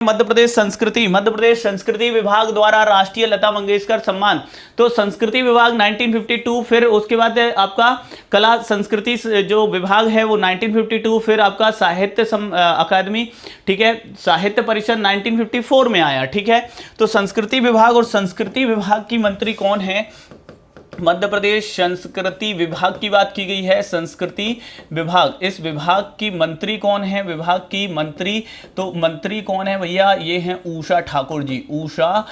मध्य प्रदेश संस्कृति विभाग द्वारा राष्ट्रीय लता मंगेशकर सम्मान। तो संस्कृति विभाग 1952, फिर उसके बाद आपका कला संस्कृति जो विभाग है वो 1952, फिर आपका साहित्य अकादमी, ठीक है, साहित्य परिषद 1954 में आया, ठीक है। तो संस्कृति विभाग और संस्कृति विभाग की मंत्री कौन है? मध्य प्रदेश संस्कृति विभाग की बात की गई है। संस्कृति विभाग, इस विभाग की मंत्री कौन है? विभाग की मंत्री, तो मंत्री कौन है भैया? ये हैं उषा ठाकुर जी। उषा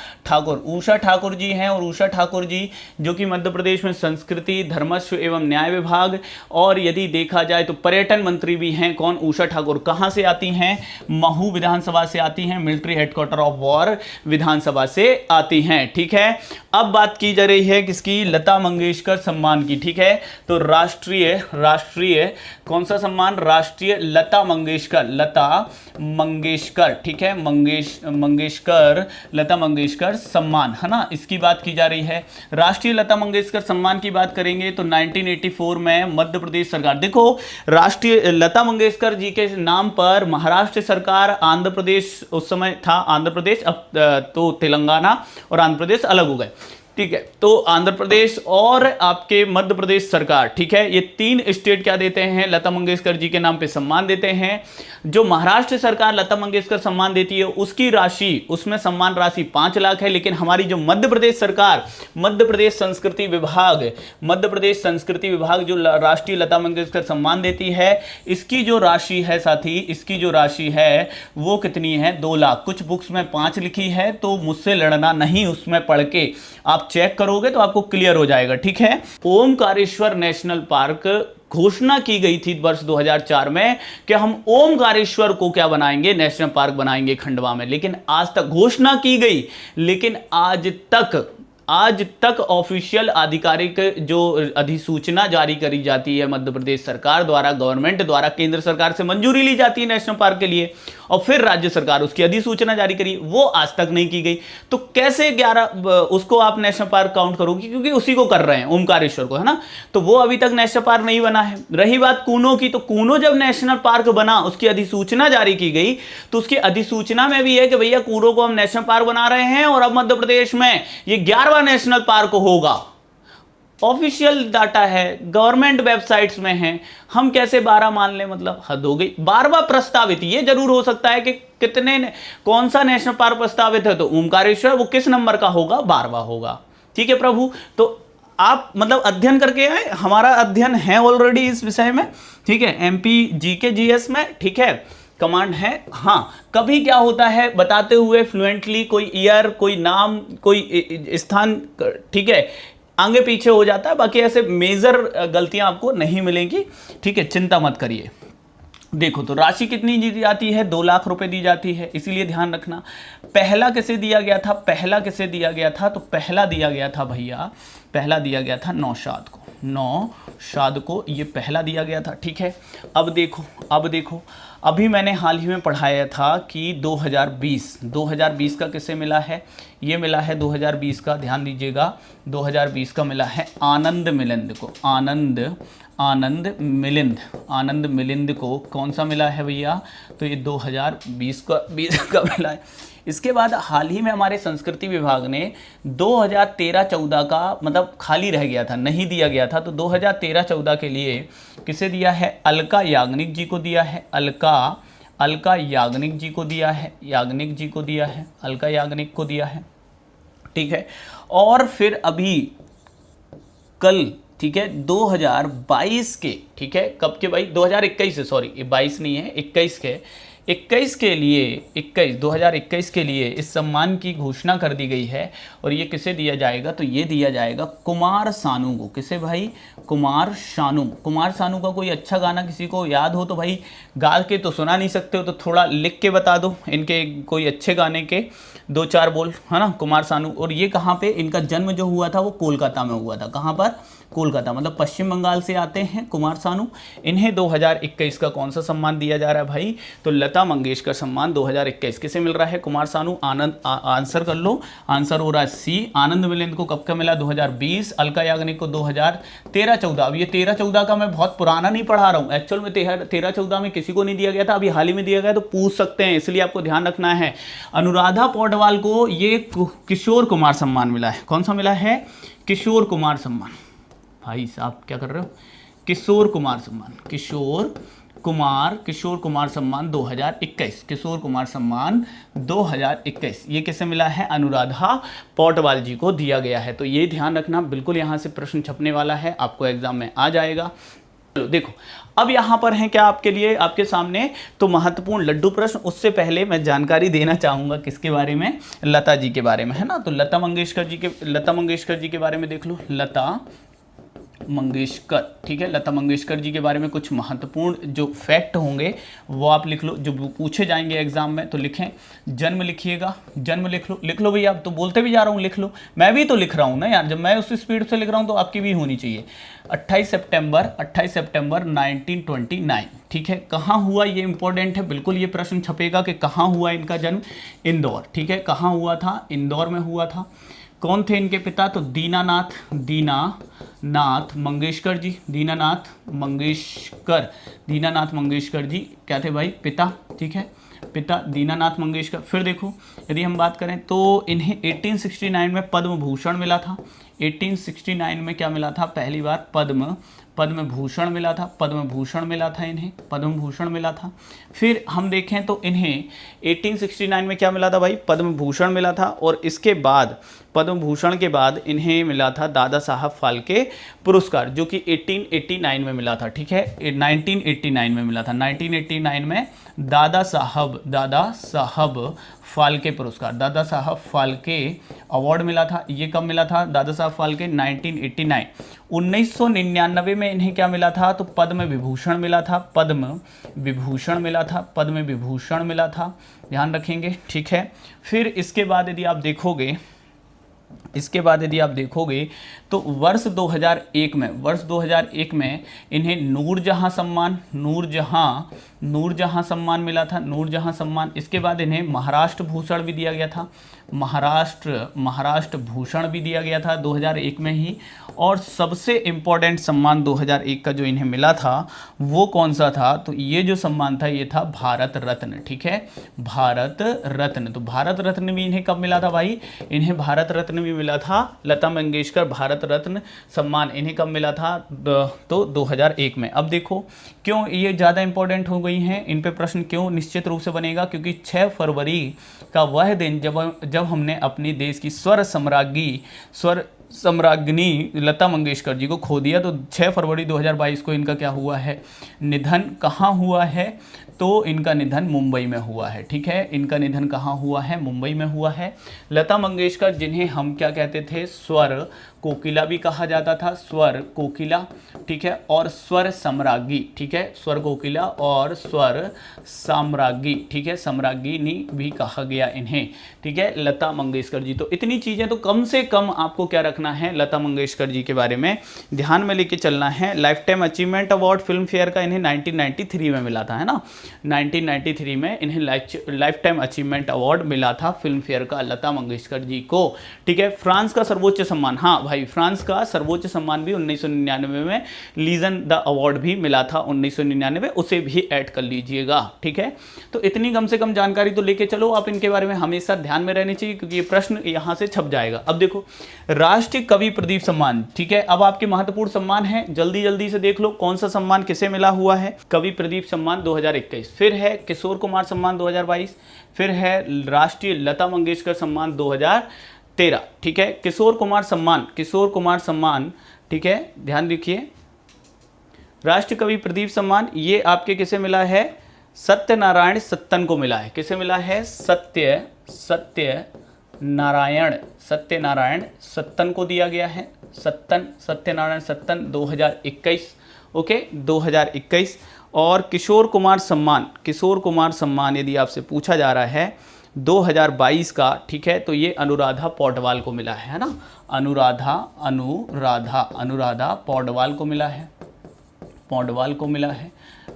ठाकुर जी हैं। और उषा ठाकुर जी जो कि मध्य प्रदेश में संस्कृति, धर्मस्व एवं न्याय विभाग, और यदि देखा जाए तो पर्यटन मंत्री भी हैं। कौन? उषा ठाकुर। कहाँ से आती हैं? महू विधानसभा से आती हैं, मिलिट्री हेडक्वार्टर ऑफ वॉर विधानसभा से आती हैं, ठीक है। अब बात की जा रही है किसकी? लता मंगेशकर सम्मान की, ठीक है। तो राष्ट्रीय कौन सा सम्मान? राष्ट्रीय लता मंगेशकर, ठीक है, लता मंगेशकर सम्मान, है ना, इसकी बात की जा रही है। राष्ट्रीय लता मंगेशकर सम्मान की बात करेंगे तो 1984 में मध्य प्रदेश सरकार, देखो राष्ट्रीय लता मंगेशकर जी के नाम पर महाराष्ट्र सरकार, आंध्र प्रदेश उस समय था आंध्र प्रदेश, अब तो तेलंगाना और आंध्र प्रदेश अलग हो गए, ठीक है। तो आंध्र प्रदेश और आपके मध्य प्रदेश सरकार, ठीक है, ये तीन स्टेट क्या देते हैं? लता मंगेशकर जी के नाम पे सम्मान देते हैं। जो महाराष्ट्र सरकार लता मंगेशकर सम्मान देती है उसकी राशि, उसमें सम्मान राशि 5 लाख है। लेकिन हमारी जो मध्य प्रदेश सरकार, मध्य प्रदेश संस्कृति विभाग जो राष्ट्रीय लता मंगेशकर सम्मान देती है, इसकी जो राशि है साथी, इसकी जो राशि है वो कितनी है? 2 लाख। कुछ बुक्स में 5 लिखी है, तो मुझसे लड़ना नहीं, उसमें पढ़ के आप चेक करोगे तो आपको क्लियर हो जाएगा, ठीक है। ओमकारेश्वर नेशनल पार्क घोषणा की गई थी वर्ष 2004 में कि हम ओमकारेश्वर को क्या बनाएंगे? नेशनल पार्क बनाएंगे खंडवा में। लेकिन आज तक घोषणा की गई, लेकिन आज तक ऑफिशियल आधिकारिक जो अधिसूचना जारी करी जाती है मध्य प्रदेश सरकार द्वारा, गवर्नमेंट द्वारा, केंद्र सरकार से मंजूरी ली जाती है नेशनल पार्क के लिए और फिर राज्य सरकार उसकी अधिसूचना जारी करी, वो आज तक नहीं की गई। तो कैसे 11 उसको आप नेशनल पार्क काउंट करोगे? क्योंकि उसी को कर रहे हैं, ओमकारेश्वर को, है ना। तो वो अभी तक नेशनल पार्क नहीं बना है। रही बात कूनो की, तो कूनो जब नेशनल पार्क बना, उसकी अधिसूचना जारी की गई, तो उसकी अधिसूचना में भी है कि भैया कूनो को हम नेशनल पार्क बना रहे हैं और अब मध्य प्रदेश में ये 11वां नेशनल पार्क होगा। ऑफिशियल डाटा है, गवर्नमेंट वेबसाइट्स में है, हम कैसे 12 मान लें? मतलब हद हो गई। 12वां प्रस्तावित, ये जरूर हो सकता है कि कौन सा नेशनल पार्क प्रस्तावित है, तो ओमकारेश्वर, वो किस नंबर का होगा? 12वां होगा, ठीक है प्रभु। तो आप मतलब अध्ययन करके आए, हमारा अध्ययन है ऑलरेडी इस विषय में, ठीक है, MP GK GS में, ठीक है, कमांड है। हाँ, कभी क्या होता है बताते हुए फ्लुएंटली कोई ईयर, कोई नाम, कोई स्थान, ठीक है, आगे पीछे हो जाता है। बाकी ऐसे मेजर गलतियां आपको नहीं मिलेंगी, ठीक है, चिंता मत करिए। देखो तो राशि कितनी दी जाती है? 2 लाख रुपए दी जाती है, इसीलिए ध्यान रखना। पहला किसे दिया गया था? तो पहला दिया गया था भैया, पहला दिया गया था नौशाद को, ये पहला दिया गया था, ठीक है। अब देखो अभी मैंने हाल ही में पढ़ाया था कि 2020 का किसे मिला है? ये मिला है 2020 का, ध्यान दीजिएगा, 2020 का मिला है आनंद मिलिंद को। आनंद मिलिंद को कौन सा मिला है भैया? तो ये 2020 का मिला है। इसके बाद हाल ही में हमारे संस्कृति विभाग ने 2013-14 का मतलब खाली रह गया था, नहीं दिया गया था, तो 2013-14 के लिए किसे दिया है? अलका याग्निक जी को दिया है। अलका याग्निक जी को दिया है, ठीक है। और फिर अभी कल, ठीक है, 2022 के, ठीक है, कब के भाई? 2021 से, सॉरी ये 22 नहीं है, 21 के लिए 2021 के लिए इस सम्मान की घोषणा कर दी गई है। और ये किसे दिया जाएगा? तो ये दिया जाएगा कुमार सानू को। किसे भाई? कुमार सानू का कोई अच्छा गाना किसी को याद हो तो भाई, गा के तो सुना नहीं सकते हो तो थोड़ा लिख के बता दो इनके कोई अच्छे गाने के 2-4 बोल, है ना, कुमार सानू। और ये कहाँ पे इनका जन्म जो हुआ था वो कोलकाता में हुआ था। कहाँ पर? कोलकाता, मतलब पश्चिम बंगाल से आते हैं कुमार सानू। इन्हें 2021 का कौन सा सम्मान दिया जा रहा है भाई? तो लता मंगेशकर सम्मान 2021 किसे मिल रहा है? कुमार सानू। आनंद आंसर कर लो, आंसर हो रहा है सी। आनंद मिलिंद को कब का मिला? 2020। अलका याग्निक को 2013-14। अब ये 13-14 का मैं बहुत पुराना नहीं पढ़ा रहा हूँ, एक्चुअल में 13-14 में किसी को नहीं दिया गया था, अभी हाल ही में दिया गया, तो पूछ सकते हैं, इसलिए आपको ध्यान रखना है। अनुराधा पौडवाल को ये किशोर कुमार सम्मान मिला है। कौन सा मिला है? किशोर कुमार सम्मान। भाई साहब क्या कर रहे हो? किशोर कुमार सम्मान, किशोर कुमार सम्मान 2021, किशोर कुमार सम्मान 2021 ये किसे मिला है? अनुराधा पौडवाल जी को दिया गया है। तो ये ध्यान रखना, बिल्कुल यहाँ से प्रश्न छपने वाला है, आपको एग्जाम में आ जाएगा। चलो देखो, अब यहां पर है क्या आपके लिए, आपके सामने तो महत्वपूर्ण लड्डू प्रश्न। उससे पहले मैं जानकारी देना चाहूंगा किसके बारे में? लता जी के बारे में, है ना। तो लता मंगेशकर जी के बारे में देख लो। लता मंगेशकर, ठीक है, लता मंगेशकर जी के बारे में कुछ महत्वपूर्ण जो फैक्ट होंगे वो आप लिख लो, जो पूछे जाएंगे एग्जाम में। तो लिखें, जन्म लिखिएगा, जन्म लिख लो भैया। तो बोलते भी जा रहा हूँ, लिख लो, मैं भी तो लिख रहा हूँ ना यार, जब मैं उसी स्पीड से लिख रहा हूँ तो आपकी भी होनी चाहिए। 28 सितंबर 1929, ठीक है। कहाँ हुआ ये इंपॉर्टेंट है, बिल्कुल ये प्रश्न छपेगा कि कहाँ हुआ इनका जन्म? इंदौर, ठीक है। कहाँ हुआ था? इंदौर में हुआ था। कौन थे इनके पिता? तो दीनानाथ मंगेशकर जी, दीनानाथ मंगेशकर जी क्या थे भाई? पिता, ठीक है, पिता दीनानाथ मंगेशकर। फिर देखो, यदि हम बात करें तो इन्हें 1869 में पद्म भूषण मिला था। 1869 में क्या मिला था? पहली बार पद्म भूषण मिला था, इन्हें पद्म भूषण मिला था। फिर हम देखें तो इन्हें 1869 में क्या मिला था भाई? पद्म भूषण मिला था। और इसके बाद पद्म भूषण के बाद इन्हें मिला था दादा साहब फाल्के पुरस्कार, जो कि 1889 में मिला था, ठीक है। 1989 में मिला था, 1989 में दादा साहब फाल्के पुरस्कार, दादा साहब फाल्के अवार्ड मिला था। ये कब मिला था? दादा साहब फाल्के 1989। 1999 में इन्हें क्या मिला था? तो पद्म विभूषण मिला था, ध्यान रखेंगे, ठीक है। फिर इसके बाद यदि आप देखोगे तो वर्ष 2001 में इन्हें नूरजहां सम्मान मिला था, नूरजहां सम्मान। इसके बाद इन्हें महाराष्ट्र भूषण भी दिया गया था, महाराष्ट्र भूषण भी दिया गया था 2001 में ही। और सबसे इम्पोर्टेंट सम्मान 2001 का जो इन्हें मिला था वो कौन सा था? तो ये जो सम्मान था ये था भारत रत्न, ठीक है, भारत रत्न। तो भारत रत्न भी इन्हें कब मिला था भाई? इन्हें भारत रत्न भी मिला था, लता मंगेशकर भारत रत्न सम्मान इन्हें कब मिला था? तो 2001 में। अब देखो क्यों ये ज़्यादा इंपॉर्टेंट हो गई हैं, इन पे प्रश्न क्यों निश्चित रूप से बनेगा, क्योंकि 6 फरवरी का वह दिन जब हमने अपनी देश की स्वर सम्राज्ञी लता मंगेशकर जी को खो दिया। तो 6 फरवरी 2022 को इनका क्या हुआ है? निधन। कहाँ हुआ है? तो इनका निधन मुंबई में हुआ है, ठीक है। इनका निधन कहाँ हुआ है? मुंबई में हुआ है। लता मंगेशकर, जिन्हें हम क्या कहते थे? स्वर कोकिला भी कहा जाता था, स्वर कोकिला, ठीक है, और स्वर सम्राज्ञी, ठीक है, स्वर कोकिला और स्वर साम्राज्ञी, ठीक है, सम्राज्ञी भी कहा गया इन्हें, ठीक है, लता मंगेशकर जी। तो इतनी चीज़ें तो कम से कम आपको क्या रखना है? लता मंगेशकर जी के बारे में ध्यान में लेके चलना है। Life time achievement award film fair का इन्हें 1993 में मिला था, है ना। 1993 में इन्हें लाइफ टाइम अचीवमेंट अवार्ड मिला था फिल्म फेयर का, लता मंगेशकर जी को, ठीक है। फ्रांस का सर्वोच्च सम्मान, हाँ भाई, फ्रांस का सर्वोच्च सम्मान भी 1999 में लीजन द अवार्ड भी मिला था 1999, उसे भी ऐड कर लीजिएगा, ठीक है। तो इतनी कम से कम जानकारी तो लेके चलो आप, इनके बारे में हमेशा ध्यान में रहनी चाहिए, क्योंकि ये प्रश्न यहां से छप जाएगा। अब देखो, राष्ट्रीय कवि प्रदीप सम्मान, ठीक है। अब आपके महत्वपूर्ण सम्मान है, जल्दी जल्दी से देख लो कौन सा सम्मान किसे मिला हुआ है। कवि प्रदीप सम्मान 2021, फिर है किशोर कुमार सम्मान 2022, फिर है राष्ट्रीय लता मंगेशकर सम्मान 2013, ठीक है। किशोर कुमार सम्मान, ठीक है, ध्यान रखिए। राष्ट्रीय कवि प्रदीप सम्मान ये आपके किसे मिला है? सत्यनारायण सत्तन को मिला है। किसे मिला है? सत्यनारायण सत्तन को दिया गया है। सत्यनारायण सत्तन 2021, ओके, 2021। और किशोर कुमार सम्मान यदि आपसे पूछा जा रहा है 2022 का, ठीक है, तो ये अनुराधा पौडवाल को मिला है ना, अनुराधा पौडवाल को मिला है, पौडवाल को मिला है,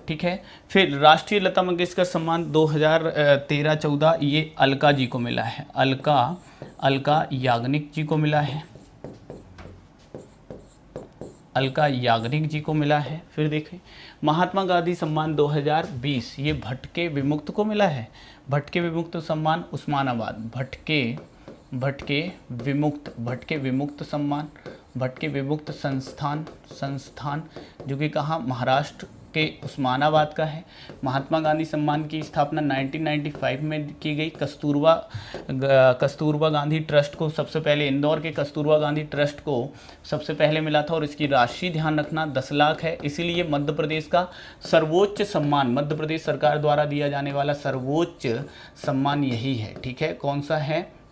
ठीक है। फिर राष्ट्रीय लता मंगेशकर सम्मान 2013-14 ये अलका जी को मिला है, अलका याग्निक जी को मिला है, अलका याग्निक जी को मिला है। फिर देखें महात्मा गांधी सम्मान 2020 ये भटके विमुक्त को मिला है, भटके विमुक्त सम्मान उस्मानाबाद, भटके विमुक्त सम्मान, भटके विमुक्त संस्थान जो कि कहाँ महाराष्ट्र के उस्मानाबाद का है। महात्मा गांधी सम्मान की स्थापना 1995 में की गई। कस्तूरबा गांधी ट्रस्ट को सबसे पहले, इंदौर के कस्तूरबा गांधी ट्रस्ट को सबसे पहले मिला था और इसकी राशि ध्यान रखना 10 लाख है। इसीलिए मध्य प्रदेश का सर्वोच्च सम्मान, मध्य प्रदेश सरकार द्वारा दिया जाने वाला सर्वोच्च सम्मान यही है, ठीक है। कौन सा है?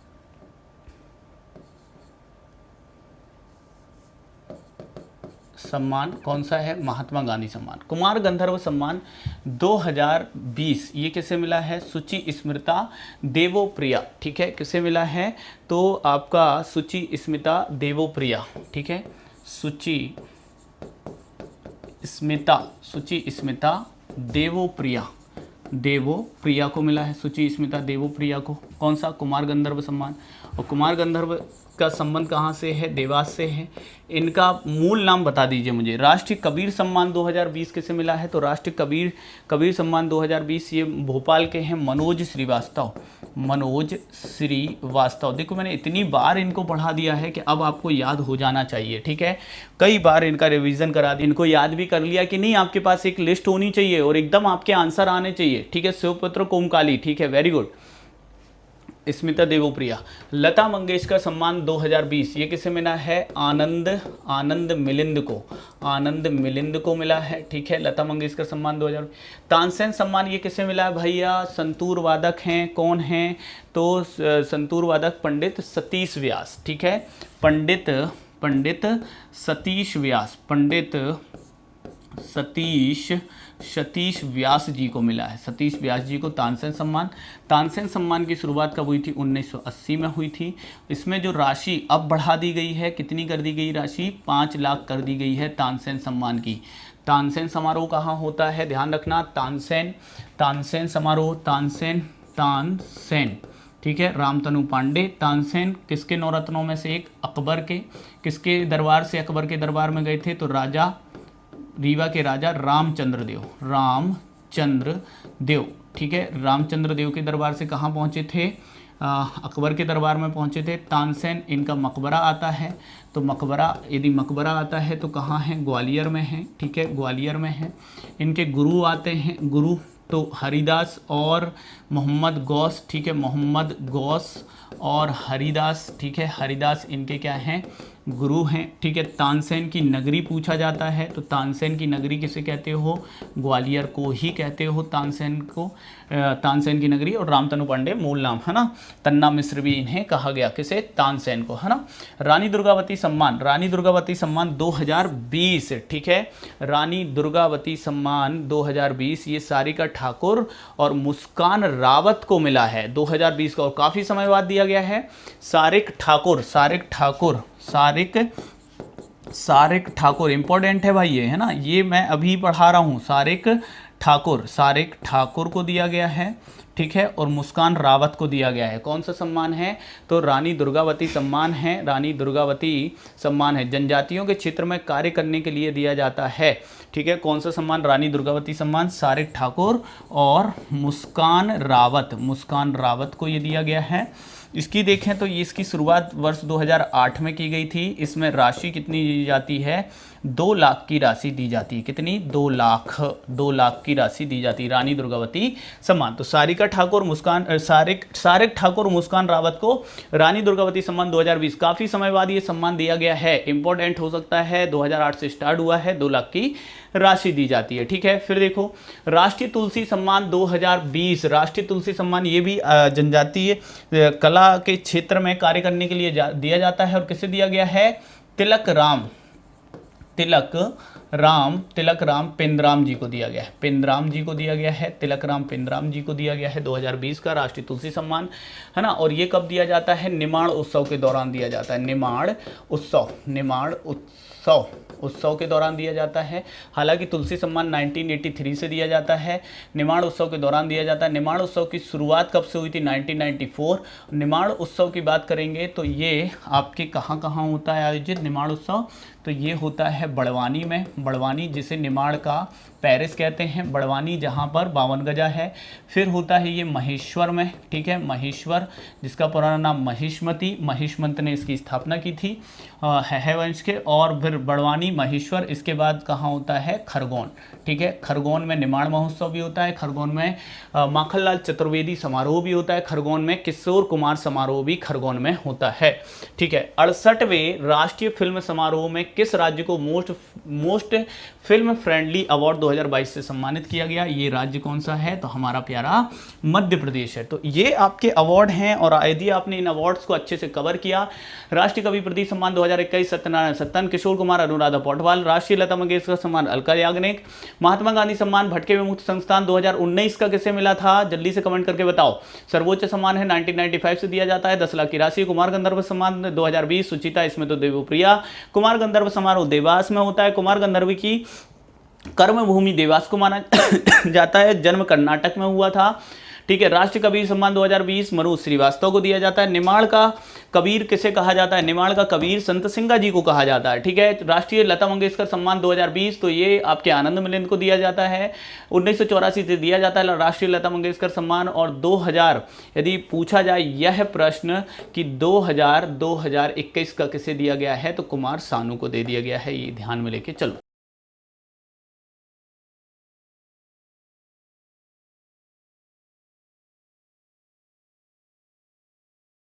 सम्मान कौन सा है? महात्मा गांधी सम्मान। कुमार गंधर्व सम्मान 2020 ये किसे मिला है? सुचि स्मृता देवोप्रिया, ठीक है। किसे मिला है? तो आपका सुचि स्मिता देवोप्रिया, ठीक है। सुचि स्मिता देवोप्रिया को मिला है, सुचि स्मिता देवोप्रिया को। कौन सा? कुमार गंधर्व सम्मान। और कुमार गंधर्व का संबंध कहाँ से है? देवास से है। इनका मूल नाम बता दीजिए मुझे। राष्ट्रीय कबीर सम्मान 2020 किसे मिला है? तो राष्ट्रीय कबीर सम्मान 2020 ये भोपाल के हैं मनोज श्रीवास्तव। देखो मैंने इतनी बार इनको पढ़ा दिया है कि अब आपको याद हो जाना चाहिए, ठीक है। कई बार इनका रिवीजन करा दिया, इनको याद भी कर लिया कि नहीं। आपके पास एक लिस्ट होनी चाहिए और एकदम आपके आंसर आने चाहिए, ठीक है। शिवपुत्र कोमकाली, ठीक है, वेरी गुड। स्मिता देवोप्रिया। लता मंगेशकर सम्मान 2020 ये किसे मिला है? आनंद मिलिंद को मिला है, ठीक है। लता मंगेशकर सम्मान 2020। तानसेन सम्मान ये किसे मिला है भैया? संतूर वादक हैं, कौन हैं? तो संतूर वादक पंडित सतीश व्यास, ठीक है। पंडित सतीश व्यास जी को मिला है, सतीश व्यास जी को तानसेन सम्मान। तानसेन सम्मान की शुरुआत कब हुई थी? 1980 में हुई थी। इसमें जो राशि अब बढ़ा दी गई है, कितनी कर दी गई राशि? 5 लाख कर दी गई है तानसेन सम्मान की। तानसेन समारोह कहाँ होता है? ध्यान रखना, तानसेन समारोह, तानसेन, ठीक है। रामतनु पांडे। तानसेन किसके नौरत्नों में से एक? अकबर के। किसके दरबार से अकबर के दरबार में गए थे? तो रीवा के राजा रामचंद्र देव, ठीक है। रामचंद्र देव के दरबार से कहाँ पहुँचे थे? अकबर के दरबार में पहुँचे थे। तानसेन इनका मकबरा आता है, तो यदि मकबरा आता है तो कहाँ है? ग्वालियर में है, ठीक है, ग्वालियर में है। इनके गुरु आते हैं, गुरु तो हरिदास और मोहम्मद गौस, ठीक है, मोहम्मद गौस और हरिदास, ठीक है। हरिदास इनके क्या हैं? गुरु हैं, ठीक है। तानसेन की नगरी पूछा जाता है, तो तानसेन की नगरी किसे कहते हो? ग्वालियर को ही कहते हो तानसेन की नगरी। और रामतनु पांडे मूल नाम, है ना। तन्ना मिश्र भी इन्हें कहा गया, किसे? तानसेन को, है ना। रानी दुर्गावती सम्मान 2020, ठीक है। रानी दुर्गावती सम्मान 2020 ये सारिका ठाकुर और मुस्कान रावत को मिला है 2020 का, और काफ़ी समय बाद दिया गया है। सारिक ठाकुर इंपॉर्टेंट है भाई ये, है ना। ये मैं अभी पढ़ा रहा हूँ। सारिक ठाकुर को दिया गया है, ठीक है। और मुस्कान रावत को दिया गया है। कौन सा सम्मान है? तो रानी दुर्गावती सम्मान है। रानी दुर्गावती सम्मान है, जनजातियों के क्षेत्र में कार्य करने के लिए दिया जाता है, ठीक है। कौन सा सम्मान? रानी दुर्गावती सम्मान। सारिक ठाकुर और मुस्कान रावत को ये दिया गया है। इसकी देखें तो ये इसकी शुरुआत वर्ष 2008 में की गई थी। इसमें राशि कितनी दी जाती है? 2 लाख की राशि दी जाती है। कितनी? 2 लाख की राशि दी जाती है रानी दुर्गावती सम्मान। तो सारिक ठाकुर मुस्कान रावत को रानी दुर्गावती सम्मान 2020, काफ़ी समय बाद ये सम्मान दिया गया है। इंपॉर्टेंट हो सकता है, 2008 से स्टार्ट हुआ है। 2 लाख की राशि दी जाती है, ठीक है। फिर देखो राष्ट्रीय तुलसी सम्मान 2020। राष्ट्रीय तुलसी सम्मान ये भी जनजातीय कला के क्षेत्र में कार्य करने के लिए दिया जाता है। और किसे दिया गया है? तिलक तिलक राम पेंद्राम जी को दिया गया है, पेंद्राम जी को दिया गया है, तिलक राम पेंद्राम जी को दिया गया है 2020 का राष्ट्रीय तुलसी सम्मान, है ना। और ये कब दिया जाता है? निमाड़ उत्सव के दौरान दिया जाता है, निमाड़ उत्सव के दौरान दिया जाता है। हालांकि तुलसी सम्मान 1983 से दिया जाता है, निमाड़ उत्सव के दौरान दिया जाता है। निमाड़ उत्सव की शुरुआत कब से हुई थी? 1994। निमाड़ उत्सव की बात करेंगे तो ये आपके कहाँ कहाँ होता है आयोजित निमाड़ उत्सव? तो ये होता है बड़वानी में, बड़वानी जिसे निमाड़ का पेरिस कहते हैं, बड़वानी जहाँ पर 52 गजा है। फिर होता है ये महेश्वर में, ठीक है, महेश्वर जिसका पुराना नाम महिष्मती, महिष्मंत ने इसकी स्थापना की थी है वंश के। और फिर बड़वानी, महेश्वर, इसके बाद कहाँ होता है? खरगोन, ठीक है, खरगोन में निमाड़ महोत्सव भी होता है, खरगोन में माखनलाल चतुर्वेदी समारोह भी होता है, खरगोन में किशोर कुमार समारोह भी खरगोन में होता है, ठीक है। 68वें राष्ट्रीय फिल्म समारोह में किस राज्य को मोस्ट फिल्म फ्रेंडली अवार्ड 2022 से सम्मानित किया गया? ये राज्य कौन सा है? तो हमारा प्यारा मध्य प्रदेश है। तो ये आपके अवार्ड हैं और यदि आपने इन अवार्ड्स को अच्छे से कवर किया, राष्ट्रीय कवि प्रति सम्मान 2021 सत्यनारायण सत्तन, किशोर कुमार अनुराधा पौडवाल, राष्ट्रीय लता मंगेशकर सम्मान अलका याग्निक, महात्मा गांधी सम्मान भटके विमुक्त संस्थान 2019 का किसे मिला था? जल्दी से कमेंट करके बताओ। सर्वोच्च सम्मान है 1995 से दिया जाता है 10 लाख की राशि। कुमार गंधर्व सम्मान 2020 सुचिता इसमें तो देवप्रिया। कुमार गंधर्व समारोह देवास में होता है, कुमार गंधर्व की कर्म भूमि देवास को माना जाता है, जन्म कर्नाटक में हुआ था, ठीक है। राष्ट्रीय कबीर सम्मान 2020 मनोज श्रीवास्तव को दिया जाता है। निमाड़ का कबीर किसे कहा जाता है? निमाड़ का कबीर संत सिंगा जी को कहा जाता है, ठीक है। राष्ट्रीय लता मंगेशकर सम्मान 2020 तो ये आपके आनंद मिलिंद को दिया जाता है, 1984 से दिया जाता है राष्ट्रीय लता मंगेशकर सम्मान। और 2000 यदि पूछा जाए यह प्रश्न कि 2021 का किसे दिया गया है, तो कुमार सानू को दे दिया गया है, ये ध्यान में लेके चलो।